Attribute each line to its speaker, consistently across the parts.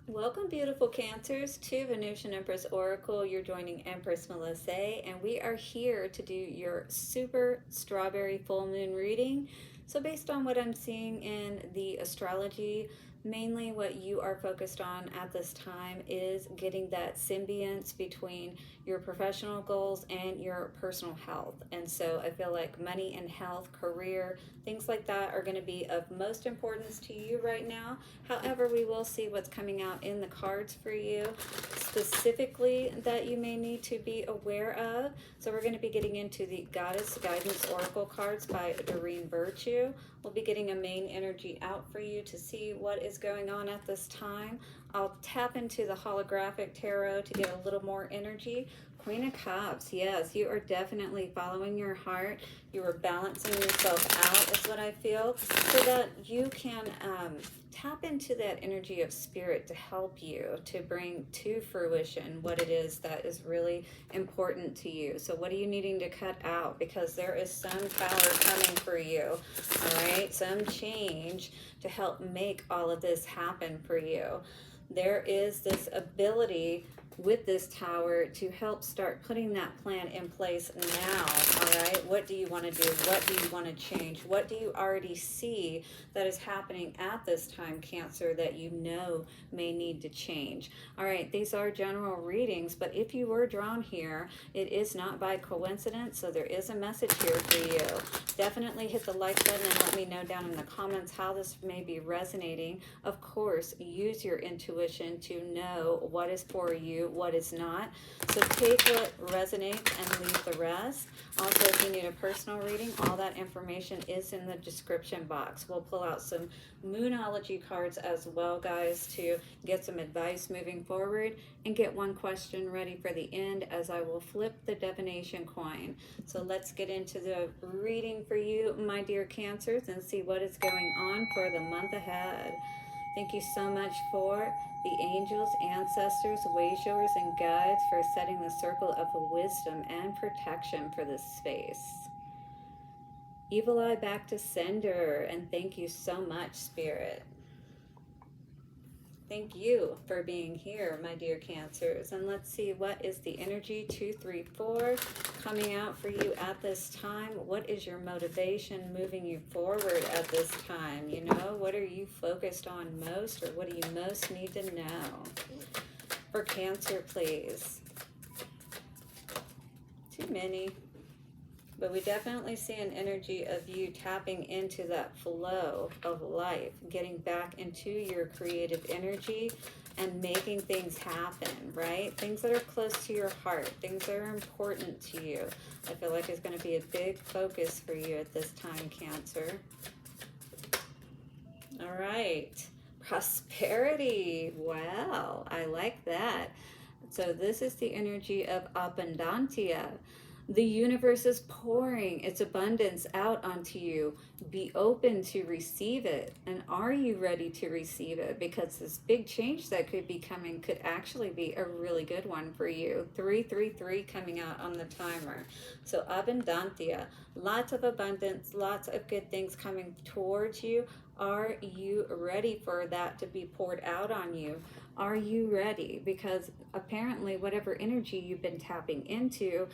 Speaker 1: Welcome, beautiful Cancers, to Venusian Empress Oracle. You're joining Empress Melissae, and we are here to do your super strawberry full moon reading. So, based on what I'm seeing in the astrology, mainly what you are focused on at this time is getting that symbionce between your professional goals and your personal health. And so, I feel like money and health, career, things like that are going to be of most importance to you right now. However, we will see what's coming out in the cards for you specifically that you may need to be aware of. So we're going to be getting into the Goddess Guidance Oracle cards by Doreen Virtue. We'll be getting a main energy out for you to see what is going on at this time. I'll tap into the holographic tarot to get a little more energy. Queen of Cups, yes, you are definitely following your heart. You are balancing yourself out is what I feel, so that you can tap into that energy of spirit to help you to bring to fruition what it is that is really important to you. So what are you needing to cut out? Because there is some power coming for you, all right? Some change to help make all of this happen for you. There is this ability with this tower to help start putting that plan in place now, all right? What do you want to do? What do you want to change? What do you already see that is happening at this time, Cancer, that you know may need to change? All right, these are general readings, but if you were drawn here, it is not by coincidence, so there is a message here for you. Definitely hit the like button and let me know down in the comments how this may be resonating. Of course, use your intuition to know what is for you, what is not. So take what resonates and leave the rest. Also, if you need a personal reading, all that information is in the description box. We'll pull out some Moonology cards as well, guys, to get some advice moving forward, and get one question ready for the end as I will flip the divination coin. So let's get into the reading for you, my dear Cancers, and see what is going on for the month ahead. Thank you so much for the angels, ancestors, wayshowers, and guides for setting the circle of wisdom and protection for this space. Evil eye back to sender, and thank you so much, Spirit. Thank you for being here, my dear Cancers. And let's see, what is the energy 234 coming out for you at this time? What is your motivation moving you forward at this time? You know, what are you focused on most, or what do you most need to know? For Cancer, please. Too many. But we definitely see an energy of you tapping into that flow of life, getting back into your creative energy and making things happen, right? Things that are close to your heart, things that are important to you. I feel like it's going to be a big focus for you at this time, Cancer. All right. Prosperity. Wow, I like that. So this is the energy of Abundantia. The universe is pouring its abundance out onto you. Be open to receive it. And are you ready to receive it? Because this big change that could be coming could actually be a really good one for you. 333 coming out on the timer. So Abundantia, lots of abundance, lots of good things coming towards you. Are you ready for that to be poured out on you? Are you ready? Because apparently whatever energy you've been tapping into,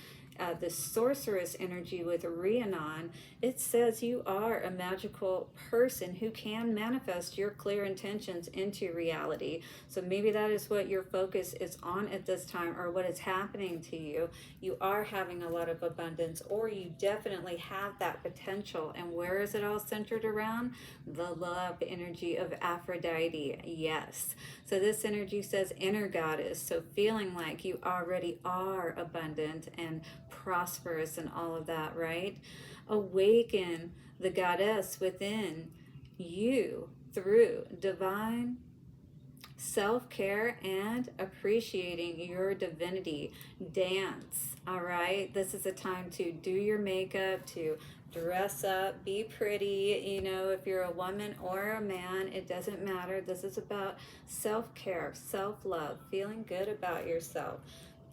Speaker 1: the sorceress energy with Rhiannon, it says you are a magical person who can manifest your clear intentions into reality. So maybe that is what your focus is on at this time, or what is happening to you. You are having a lot of abundance, or you definitely have that potential. And where is it all centered around? The love energy of Aphrodite. Yes. So this energy says inner goddess. So feeling like you already are abundant and prosperous and all of that, right? Awaken the goddess within you through divine self-care and appreciating your divinity. Dance, all right? This is a time to do your makeup, to dress up, be pretty. You know, if you're a woman or a man, it doesn't matter. This is about self-care, self-love, feeling good about yourself.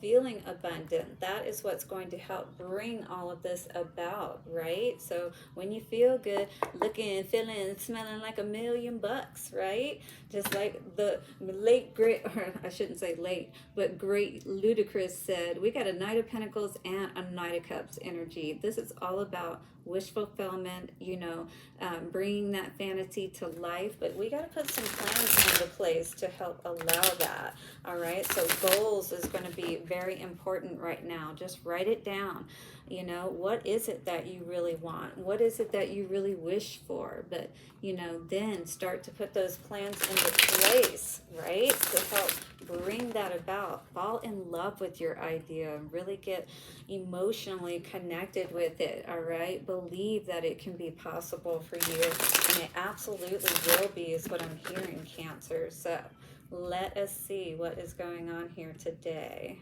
Speaker 1: feeling abundant. That is what's going to help bring all of this about, right? So when you feel good, looking, feeling, smelling like $1,000,000, right? Just like the late great, or I shouldn't say late, but great Ludacris said, we got a Knight of Pentacles and a Knight of Cups energy. This is all about wish fulfillment, bringing that fantasy to life, but we got to put some plans into place to help allow that. All right, so goals is going to be very important right now. Just write it down. What is it that you really want? What is it that you really wish for? But then start to put those plans into place, right, to help bring that about. Fall in love with your idea, really get emotionally connected with it. All right, believe that it can be possible for you, and it absolutely will be, is what I'm hearing, Cancer. So let us see what is going on here today.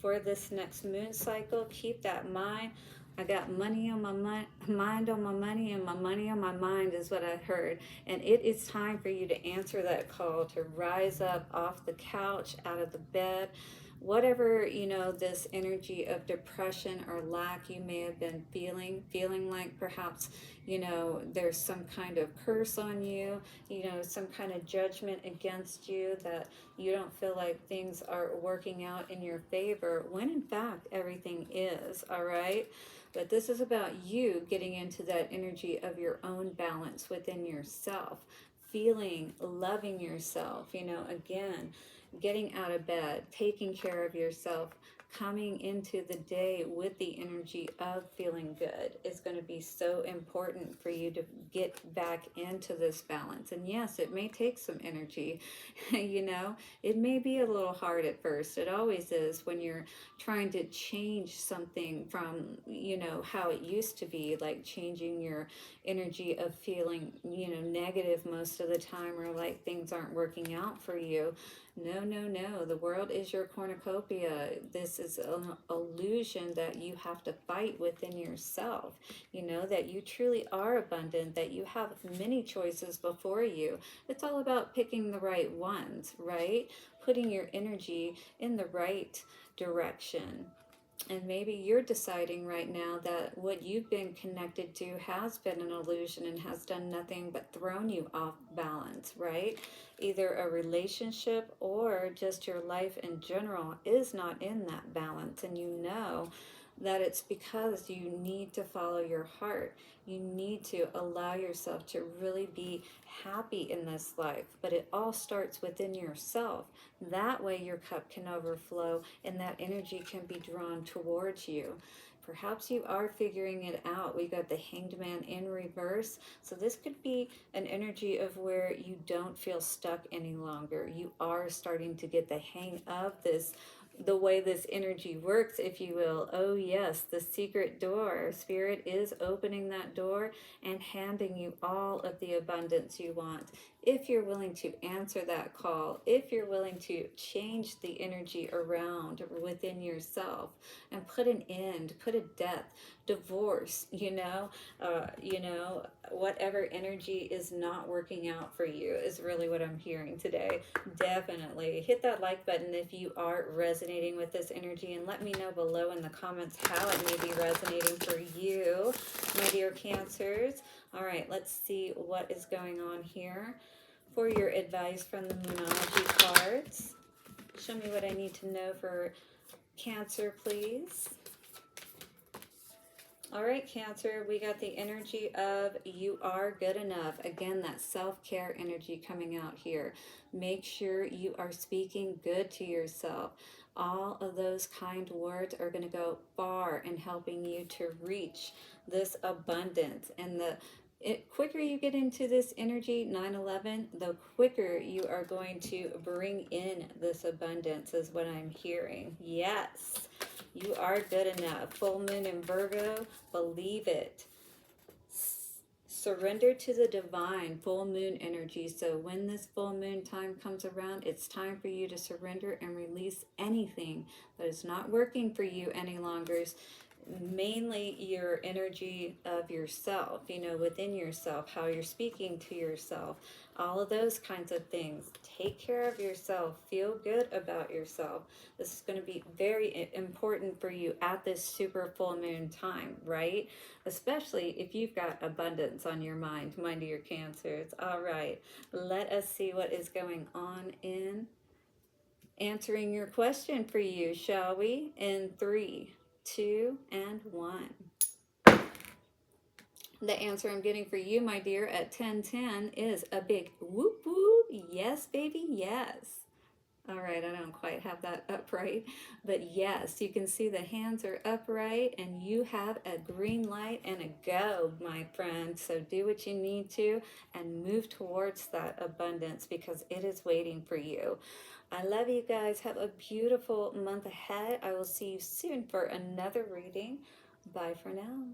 Speaker 1: For this next moon cycle, keep that mind. I got money on my mind on my money, and my money on my mind is what I heard. And it is time for you to answer that call, to rise up off the couch, out of the bed. Whatever, this energy of depression or lack you may have been feeling like perhaps, there's some kind of curse on you, some kind of judgment against you, that you don't feel like things are working out in your favor, when in fact everything is. All right, but this is about you getting into that energy of your own balance within yourself, feeling, loving yourself, again, getting out of bed, taking care of yourself, coming into the day with the energy of feeling good is going to be so important for you to get back into this balance. And yes, it may take some energy. It may be a little hard at first. It always is when you're trying to change something from, how it used to be, like changing your energy of feeling, negative most of the time, or like things aren't working out for you. No, no, no. The world is your cornucopia. This is an illusion that you have to fight within yourself. That you truly are abundant, that you have many choices before you. It's all about picking the right ones, right? Putting your energy in the right direction. And maybe you're deciding right now that what you've been connected to has been an illusion and has done nothing but thrown you off balance, right? Either a relationship or just your life in general is not in that balance. And that it's because you need to follow your heart. You need to allow yourself to really be happy in this life. But it all starts within yourself. That way your cup can overflow and that energy can be drawn towards you. Perhaps you are figuring it out. We got the Hanged Man in reverse. So this could be an energy of where you don't feel stuck any longer. You are starting to get the hang of this, the way this energy works, if you will. Oh yes, the secret door. Spirit is opening that door and handing you all of the abundance you want. If you're willing to answer that call, if you're willing to change the energy around within yourself and put an end, put a death, divorce, whatever energy is not working out for you is really what I'm hearing today. Definitely hit that like button if you are resonating with this energy, and let me know below in the comments how it may be resonating for you, my dear Cancers. All right, let's see what is going on here for your advice from the Moonology cards. Show me what I need to know for Cancer, please. All right, Cancer, we got the energy of you are good enough. Again, that self-care energy coming out here. Make sure you are speaking good to yourself. All of those kind words are going to go far in helping you to reach this abundance. And the quicker you get into this energy, 9/11, the quicker you are going to bring in this abundance is what I'm hearing. Yes. You are good enough. Full moon in Virgo, believe it. Surrender to the divine, full moon energy. So when this full moon time comes around, it's time for you to surrender and release anything that is not working for you any longer. Mainly your energy of yourself, within yourself, how you're speaking to yourself, all of those kinds of things. Take care of yourself. Feel good about yourself. This is going to be very important for you at this super full moon time, right? Especially if you've got abundance on your mind, mind of your Cancers. All right, let us see what is going on in answering your question for you, shall we? In 3, 2, and 1. The answer I'm getting for you, my dear, at 10:10 is a big whoop whoop. Yes, baby, yes. All right, I don't quite have that upright, but yes, you can see the hands are upright and you have a green light and a go, my friend. So do what you need to and move towards that abundance because it is waiting for you. I love you guys. Have a beautiful month ahead. I will see you soon for another reading. Bye for now.